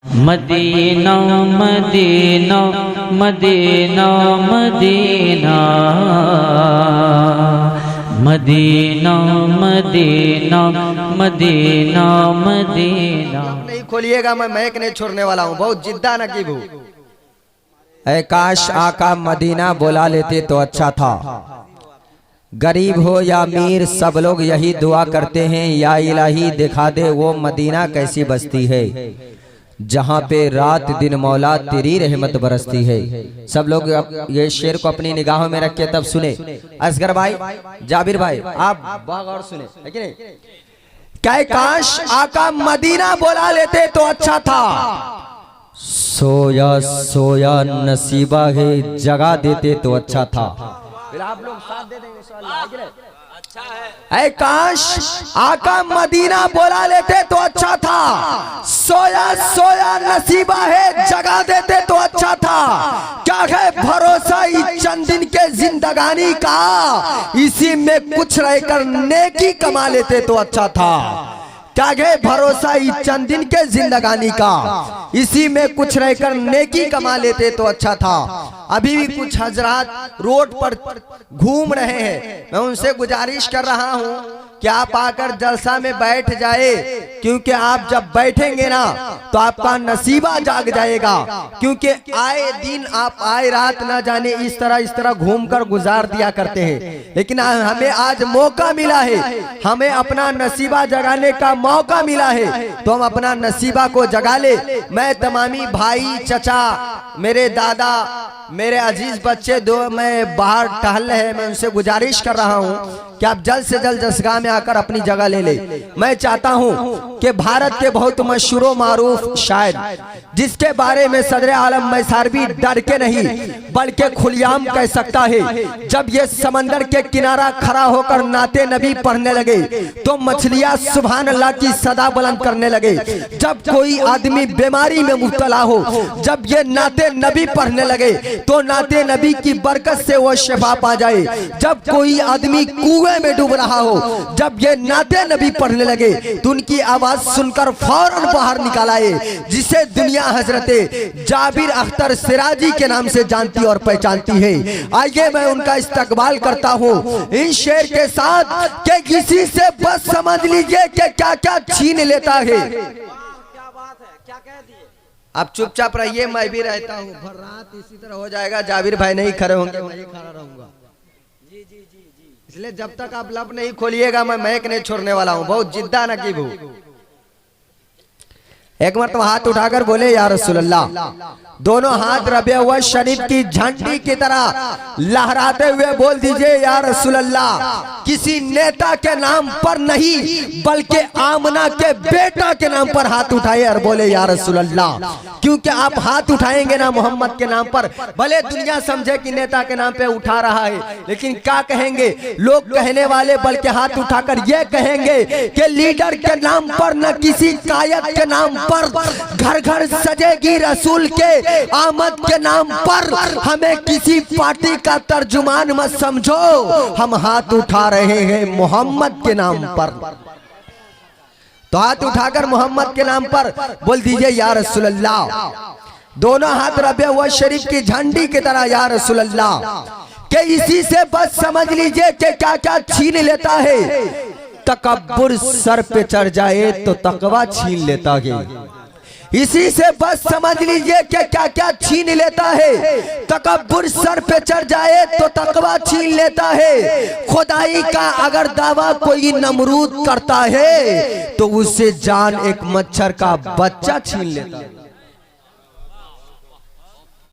Medina Madina Madina Madina Madina Madina Madina Madina. नहीं खोलिएगा, मैं महक नहीं छोड़ने वाला हूँ। बहुत जिद्दा नकीब हूँ। ऐ काश आका मदीना बुला लेते तो अच्छा था। गरीब हो या अमीर सब लोग यही दुआ करते हैं, या इलाही दिखा दे वो मदीना कैसी बस्ती है जहाँ पे रात दिन मौला तेरी रहमत बरसती है। सब लोग ये शेर को अपनी निगाहों में रख के तब सुने। असगर भाई, जाबिर भाई, आप बहुत गौर सुने, है कि नहीं? क्या काश आका मदीना बुला लेते तो अच्छा था। सोया सोया नसीबा है जगा देते तो अच्छा था। फिर आप लोग साथ दे देंगे इंशाअल्लाह। अच्छा है। ऐ काश आका मदीना बुला लेते तो अच्छा था। सोया सोया नसीबा है जगा देते तो अच्छा था। क्या है भरोसा इस चंद दिन के जिंदगानी का, इसी में कुछ रहकर नेकी कमा लेते तो अच्छा था। क्या है भरोसा इस चंद दिन के जिंदगानी का, इसी में कुछ रहकर नेकी कमा लेते तो अच्छा था। अभी भी कुछ हजरात रोड पर घूम रहे हैं, मैं उनसे गुजारिश कर रहा हूँ कि आप आकर जलसा में बैठ जाए, क्योंकि आप जब बैठेंगे ना तो आपका नसीबा जाग जाएगा। क्योंकि आए दिन आप आए रात ना जाने इस तरह घूमकर गुजार दिया करते हैं, लेकिन हमें आज मौका मिला है, हमें अपना नसीबा जगाने का मौका मिला है, तो हम अपना नसीबा को जगा ले। मैं तमामी भाई, चचा, मेरे दादा, मेरे अजीज बच्चे दो मैं बाहर टहल रहे हैं, मैं उनसे गुजारिश कर रहा हूं कि आप जल्द से जल्द दरगाह में आकर अपनी जगह ले ले। मैं चाहता हूं कि भारत के बहुत मशहूर मारूफ शायर, जिसके बारे में सदर आलम मैसारवी डर के नहीं बल्कि खुलेआम कह सकता है, जब ये समंदर के किनारा खड़ा होकर नाते नबी पढ़ने लगे तो मछलियां सुभान अल्लाह की सदा बुलंद करने लगे। जब कोई आदमी बीमारी में मुब्तला हो, जब ये नाते नबी पढ़ने लगे तो नाते नबी की बरकत से वो शिफा पा जाए। जब कोई आदमी कुएं में डूब रहा हो, जब ये नाते नबी पढ़ने लगे तो उनकी आवाज सुनकर फौरन बाहर निकाल आए, जिसे दुनिया हजरते जाबिर अख्तर सिराजी के नाम से जानती और पहचानती है। आइए मैं उनका इस्तकबाल करता हूँ इन शेर के साथ कि किसी से बस समझ लीजिए कि क्या क्या छीन लेता है। क्या बात है, क्या कह दिए? आप चुपचाप रहिए, मैं भी रहता हूँ। भर रात इसी तरह हो जाएगा, जाबिर भाई नहीं खड़े होंगे, मैं ही खड़ा रहूंगा। जी जी जी जी, इसलिए जब तक आप लब नहीं खोलिएगा मैं महक नहीं छोड़ने वाला हूँ। बहुत जिद्दा नकीब हूँ। एक मरतबा हाथ उठाकर बोले या रसूल अल्लाह। दोनों हाथ रबे हुए शरीफ की झंडी की तरह लहराते हुए बोल दीजिए या रसूल अल्लाह। किसी नेता के नाम पर नहीं बल्कि आमना के बेटा के नाम पर हाथ उठाए और बोले या रसूल अल्लाह। क्योंकि आप हाथ उठाएंगे ना मोहम्मद के नाम पर, भले दुनिया समझे कि नेता के नाम पे उठा रहा है, लेकिन क्या कहेंगे लोग कहने वाले, बल्कि हाथ उठाकर ये कहेंगे कि लीडर के नाम पर न किसी कायद के नाम पर घर घर सजेगी रसूल के आमद के नाम पर। हमें किसी पार्टी का तर्जुमान मत समझो, हम हाथ उठा रहे हैं मोहम्मद के नाम पर। तो हाथ उठाकर मोहम्मद के नाम पर बोल दीजिए या रसूल अल्लाह। दोनों हाथ रबे हुए शरीफ की झंडी की तरह या रसूल अल्लाह। कि इसी से बस समझ लीजिए कि क्या क्या छीन लेता है। तकब्बुर सर पे चढ़ जाए तो तकवा छीन लेता है। इसी से बस समझ लीजिए कि क्या क्या छीन लेता है। तकब्बुर सर पे चढ़ जाए तो तकवा छीन लेता है। खुदाई का अगर दावा कोई नमरूद करता है तो उससे जान एक मच्छर का बच्चा छीन लेता है।